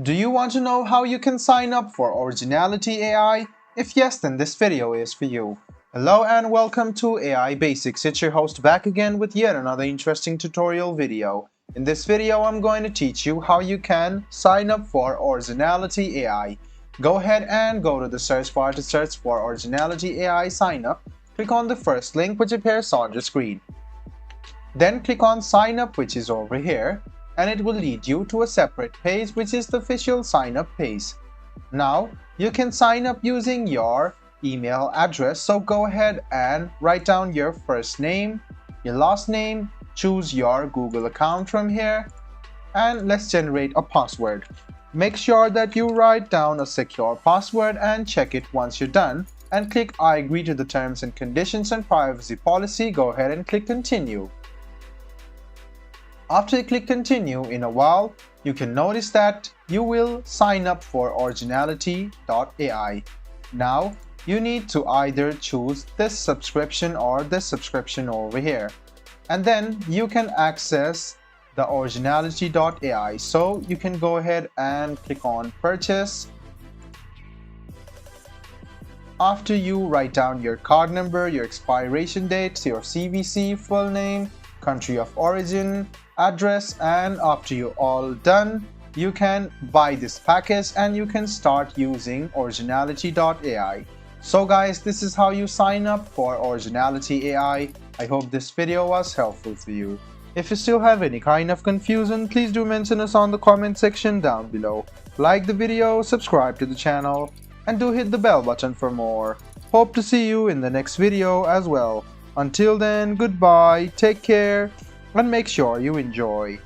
Do you want to know how you can sign up for Originality AI? If yes, then this video is for you. Hello and welcome to AI Basics. It's your host back again with yet another interesting tutorial video. In this video, I'm going to teach you how you can sign up for Originality AI. Go ahead and go to the search bar to search for Originality AI sign up. Click on the first link which appears on your screen. Then click on sign up, which is over here, and it will lead you to a separate page which is the official sign up page. Now you can sign up using your email address, so go ahead and write down your first name, your last name, choose your Google account from here, and let's generate a password. Make sure that you write down a secure password and check it once you're done, and click I agree to the terms and conditions and privacy policy. Go ahead and click continue. After you click continue, in a while, you can notice that you will sign up for originality.ai. Now, you need to either choose this subscription or this subscription over here. And then you can access the originality.ai. So you can go ahead and click on purchase. After you write down your card number, your expiration date, your CVC, full name, country of origin, address, and after you're all done, you can buy this package and you can start using originality.ai. So guys, this is how you sign up for Originality AI. I hope this video was helpful for you. If you still have any kind of confusion, please do mention us on the comment section down below. Like the video, subscribe to the channel, and do hit the bell button for more. Hope to see you in the next video as well. Until then, goodbye, take care, and make sure you enjoy.